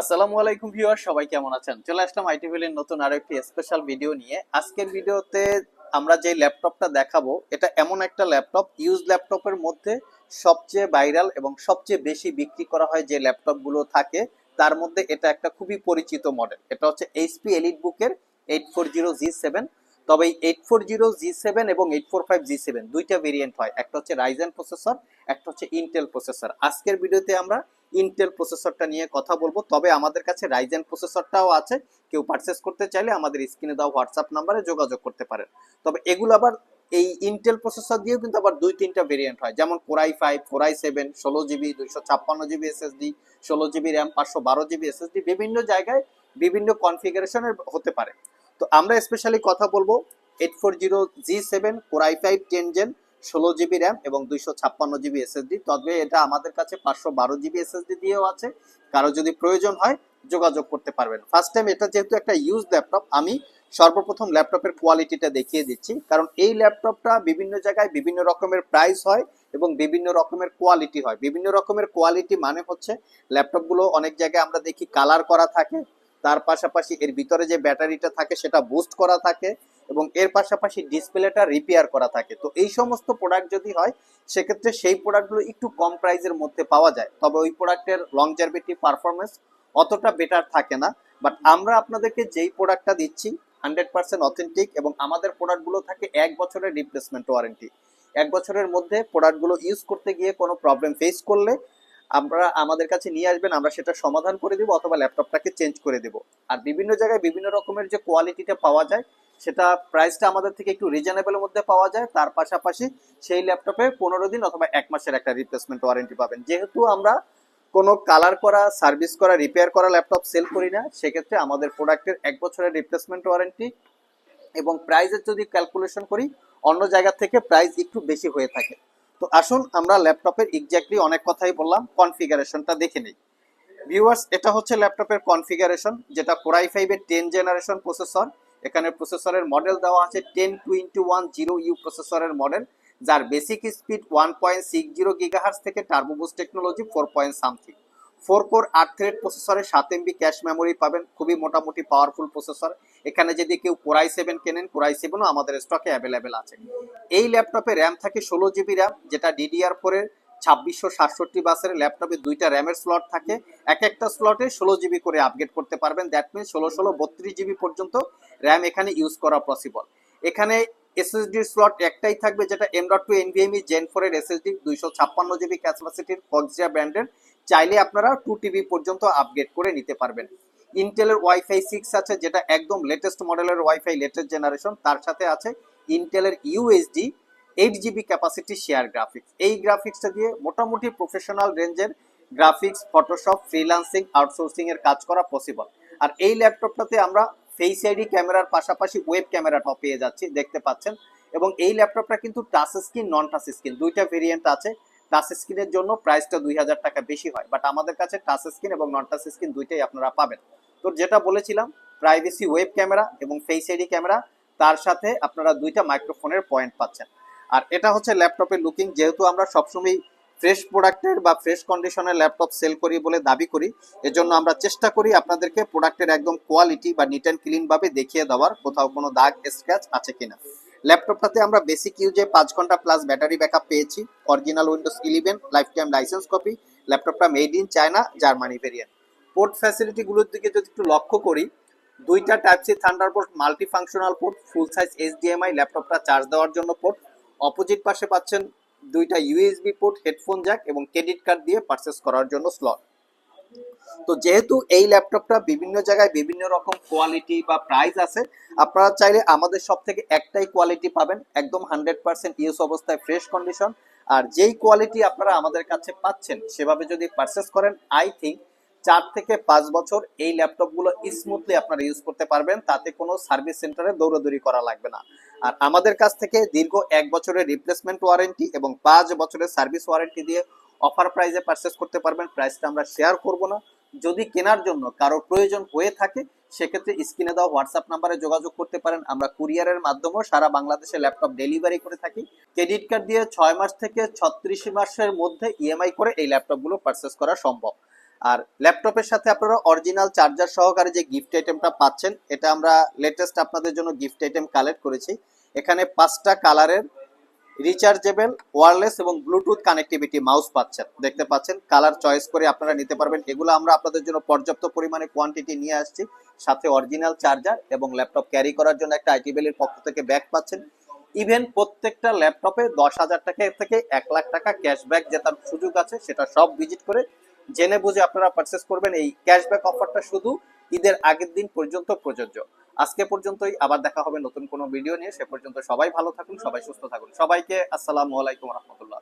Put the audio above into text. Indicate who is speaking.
Speaker 1: আসসালামু আলাইকুম ভিউয়ার, সবাই কেমন আছেন? চলে আসলাম আইটি ভ্যালির নতুন আরো একটি স্পেশাল ভিডিও নিয়ে। আজকের ভিডিওতে আমরা যে ল্যাপটপটা দেখাবো এটা এমন একটা ল্যাপটপ, ইউজ ল্যাপটপের মধ্যে সবচেয়ে ভাইরাল এবং সবচেয়ে বেশি বিক্রি করা হয় যে ল্যাপটপগুলো থাকে তার মধ্যে এটা একটা খুবই পরিচিত মডেল। এটা হচ্ছে এইচপি এলিটবুকের 840G7। তবে এই 840G7 এবং 845G7 দুইটা ভেরিয়েন্ট হয়, একটা হচ্ছে রাইজেন প্রসেসর, একটা হচ্ছে ইন্টেল প্রসেসর। আজকের ভিডিওতে আমরা ইন্টেল প্রসেসরটা নিয়ে কথা বলবো, তবে আমাদের কাছে রাইজেন প্রসেসরটাও আছে। কেউ পারচেস করতে চাইলে আমাদের স্ক্রিনে দেওয়া হোয়াটসঅ্যাপ নাম্বারে যোগাযোগ করতে পারেন। তবে এগুলো আবার এই ইন্টেল প্রসেসর দিয়েও কিন্তু আবার দুই তিনটা ভেরিয়েন্ট হয়, যেমন core i 5, core i 7, 16 GB, 256 GB SSD, 16 GB RAM, 512 GB SSD, বিভিন্ন জায়গায় বিভিন্ন কনফিগারেশনের হতে পারে। তো আমরা স্পেশালি কথা বলবো 840G7 core i 5 10 gen, 16 GB RAM এবং 256 জিবি এসএসডি। তবে এটা আমাদের কাছে 512 জিবি এসএসডি দিয়েও আছে। কারো যদি প্রয়োজন হয় যোগাযোগ করতে পারবেন। ফার্স্ট টাইম এটা যেহেতু একটা ইউজ ল্যাপটপ, আমি সর্বপ্রথম ল্যাপটপের কোয়ালিটিটা দেখিয়ে দিচ্ছি, কারণ এই ল্যাপটপটা বিভিন্ন জায়গায় বিভিন্ন রকমের প্রাইস হয় এবং বিভিন্ন রকমের কোয়ালিটি হয়। বিভিন্ন রকমের কোয়ালিটি মানে হচ্ছে ল্যাপটপগুলো অনেক জায়গায় আমরা দেখি কালার করা থাকে, তার পাশাপাশি এর ভিতরে যে ব্যাটারিটা থাকে সেটা বুস্ট করা থাকে এবং এর পাশাপাশি ডিসপ্লেটা রিপেয়ার করা থাকে। তো এই সমস্ত প্রোডাক্ট যদি হয় সেক্ষেত্রে সেই প্রোডাক্টগুলো একটু কম প্রাইসের মধ্যে পাওয়া যায়, তবে ওই প্রোডাক্টের লংজারভিটি পারফরমেন্স অতটা বেটার থাকে না। বাট আমরা আপনাদেরকে যেই প্রোডাক্টটা দিচ্ছি 100% অথেন্টিক এবং আমাদের প্রোডাক্টগুলো থাকে 1 বছরের রিপ্লেসমেন্ট ওয়ারেন্টি। 1 বছরের মধ্যে প্রোডাক্টগুলো ইউজ করতে গিয়ে কোনো প্রবলেম ফেস করলে আমরা আমাদের কাছে নিয়ে আসবেন, আমরা সেটা সমাধান করে দেবো অথবা ল্যাপটপটাকে চেঞ্জ করে দেবো। আর বিভিন্ন জায়গায় বিভিন্ন রকমের যে কোয়ালিটিটা পাওয়া যায় সেটা প্রাইসটা আমাদের থেকে একটু রিজনেবলের মধ্যে পাওয়া যায়। তার পাশাপাশি সেই ল্যাপটপে 15 দিন অথবা 1 মাসের একটা রিপ্লেসমেন্ট ওয়ারেন্টি পাবেন। যেহেতু আমরা কোনো কালার করা, সার্ভিস করা, রিপেয়ার করা ল্যাপটপ সেল করি না, সেক্ষেত্রে আমাদের প্রোডাক্টের 1 বছরের রিপ্লেসমেন্ট ওয়ারেন্টি এবং প্রাইসের যদি ক্যালকুলেশন করি অন্য জায়গা থেকে প্রাইস একটু বেশি হয়ে থাকে। তো আসুন আমরা ল্যাপটপের এক্স্যাক্টলি অনেক কথাই বললাম, কনফিগারেশনটা দেখে নিই। ভিউয়ার্স, এটা হচ্ছে ল্যাপটপের কনফিগারেশন, যেটা কোরাই 5 এর 10 জেনারেশন প্রসেসর। এখানে প্রসেসরের মডেল দেওয়া আছে 10210U প্রসেসরের মডেল, যার বেসিক স্পিড 1.60 গিগাহার্টজ থেকে turbo boost technology 4 point something. 4 core 8 thread প্রসেসরের 7 MB ক্যাশ মেমোরি পাবেন, খুবই মোটামুটি পাওয়ারফুল প্রসেসর। এখানে যদি কেউ কোরাই 7 কেনেন, কোরাই 7ও আমাদের স্টকে অ্যাভেলেবেল আছে। এই ল্যাপটপে র্যাম থাকে 16 জিবি র্যাম, যেটা DDR4 এর 2667 বাসের ল্যাপটপে দুইটা র্যামের স্লট থাকে। এক একটা স্লটে 16 জিবি করে আপগ্রেড করতে পারবেন। দ্যাট মিনস 16 32 জিবি পর্যন্ত র্যাম এখানে ইউজ করা পসিবল। এখানে এসএসডি স্লট একটাই থাকবে, যেটা M.2 NVMe Gen 4 এর এসএসডি, 256 জিবি ক্যাপাসিটির কক্সিয়া ব্র্যান্ডের। চাইলে আপনারা 2 TB পর্যন্ত আপগ্রেড করে নিতে পারবেন। ইন্টেলের Wi-Fi 6 আছে, যেটা একদম লেটেস্ট মডেলের ওয়াইফাই, লেটেস্ট জেনারেশন। তার সাথে আছে ইন্টেলের UHD 8 GB capacity share graphics. এই গ্রাফিক্সটা দিয়ে মোটামুটি প্রফেশনাল রেঞ্জের গ্রাফিক্স, ফটোশপ, ফ্রিল্যান্সিং, আউটসোর্সিং এর কাজ করা পসিবল। আর এই ল্যাপটপটাতে আমরা ফেস আইডি ক্যামেরার পাশাপাশি ওয়েব ক্যামেরাটাও পেয়ে যাচ্ছি, দেখতে পাচ্ছেন। এবং এই ল্যাপটপটা কিন্তু টাচ স্ক্রিন, নন টাচ স্ক্রিন দুইটা ভেরিয়েন্ট আছে। টাচ স্ক্রিনের জন্য প্রাইসটা 2000 টাকা বেশি হয়, বাট আমাদের কাছে টাচ স্ক্রিন এবং নন টাচ স্ক্রিন দুইটাই আপনারা পাবেন। তো যেটা বলেছিলাম, প্রাইভেসি ওয়েব ক্যামেরা এবং ফেস আইডি ক্যামেরা, তার সাথে আপনারা দুইটা মাইক্রোফোনের পয়েন্ট পাচ্ছেন। আর এটা হচ্ছে ল্যাপটপের লুকিং। যেহেতু আমরা সবসময় ফ্রেশ প্রোডাক্টের বা ফ্রেশ কন্ডিশনের ল্যাপটপ সেল করি বলে দাবি করি, এজন্য আমরা চেষ্টা করি আপনাদেরকে প্রোডাক্টের একদম কোয়ালিটি বা নিট অ্যান্ড ক্লিন ভাবে দেখিয়ে দেওয়ার, কোথাও কোনো দাগ স্ক্র্যাচ আছে কিনা। ল্যাপটপটাতে আমরা বেসিক ইউজে 5 ঘন্টা প্লাস ব্যাটারি ব্যাকআপ পেয়েছি। Original Windows 11 life time license copy. ল্যাপটপটা made in China, Germany variant. Port ফ্যাসিলিটিগুলোর দিকে যদি একটু লক্ষ্য করি, দুইটা type C Thunderbolt multi functional port, full size HDMI, ল্যাপটপটা চার্জ দেওয়ার জন্য পোর্ট। অপোজিট পাশে পাচ্ছেন দুইটা USB পোর্ট, হেডফোন জ্যাক এবং ক্রেডিট কার্ড দিয়ে পারচেস করার জন্য স্লট। তো যেহেতু এই ল্যাপটপটা বিভিন্ন জায়গায় বিভিন্ন রকম কোয়ালিটি বা প্রাইস আছে, আপনারা চাইলে আমাদের সব থেকে একটাই কোয়ালিটি পাবেন, একদম 100% ইউজ অবস্থায় ফ্রেশ কন্ডিশন। আর যেই কোয়ালিটি আপনারা আমাদের কাছে পাচ্ছেন সেভাবে যদি পারচেস করেন, আই থিঙ্ক 4 থেকে 5 বছর এই ল্যাপটপগুলো স্মুথলি আপনারা ইউজ করতে পারবেন, তাতে কোনো সার্ভিস সেন্টারে দৌড়াদৌড়ি করা লাগবে না। আর আমাদের কাছ থেকে দীর্ঘ 1 বছরের রিপ্লেসমেন্ট ওয়ারেন্টি এবং 5 বছরের সার্ভিস ওয়ারেন্টি দিয়ে অফার প্রাইসে পারচেস করতে পারবেন। প্রাইসটা আমরা শেয়ার করব না। যদি কেনার জন্য কারো প্রয়োজন হয়ে থাকে, সেক্ষেত্রে স্ক্রিনে দেওয়া হোয়াটসঅ্যাপ নাম্বারে যোগাযোগ করতে পারেন। আমরা কুরিয়ারের মাধ্যমেও সারা বাংলাদেশে ল্যাপটপ ডেলিভারি করে থাকি। ক্রেডিট কার্ড দিয়ে 6 মাস থেকে 36 মাসের মধ্যে EMI করে এই ল্যাপটপগুলো পারচেস করা সম্ভব। আর ল্যাপটপের সাথে আপনারা অরিজিনাল চার্জার সহকারে যে গিফট আইটেমটা পাচ্ছেন, এটা আমরা লেটেস্ট আপনাদের জন্য গিফট আইটেম কালেক্ট করেছি। এখানে 5টা কালারের রিচার্জেবল ওয়্যারলেস এবং ব্লুটুথ কানেক্টিভিটি মাউস পাচ্ছেন, দেখতে পাচ্ছেন। কালার চয়েস করে আপনারা নিতে পারবেন। এগুলো আমরা আপনাদের জন্য পর্যাপ্ত পরিমাণে কোয়ান্টিটি নিয়ে আসছি, সাথে অরিজিনাল চার্জার এবং ল্যাপটপ ক্যারি করার জন্য একটা আইটি ভ্যালির পক্ষ থেকে ব্যাগ পাচ্ছেন। ইভেন প্রত্যেকটা ল্যাপটপে 10,000 টাকা থেকে 1 লাখ টাকা ক্যাশব্যাক জেতার সুযোগ আছে। সেটা সব ভিজিট করে জেনে বুঝে আপনারা পারচেস করবেন। এই ক্যাশব্যাক অফারটা শুধু ঈদের আগের দিন পর্যন্ত প্রযোজ্য। আজকে পর্যন্তই, আবার দেখা হবে নতুন কোনো ভিডিও নিয়ে। সে পর্যন্ত সবাই ভালো থাকুন, সবাই সুস্থ থাকুন। সবাইকে আসসালামু আলাইকুম রহমতুল্লাহ।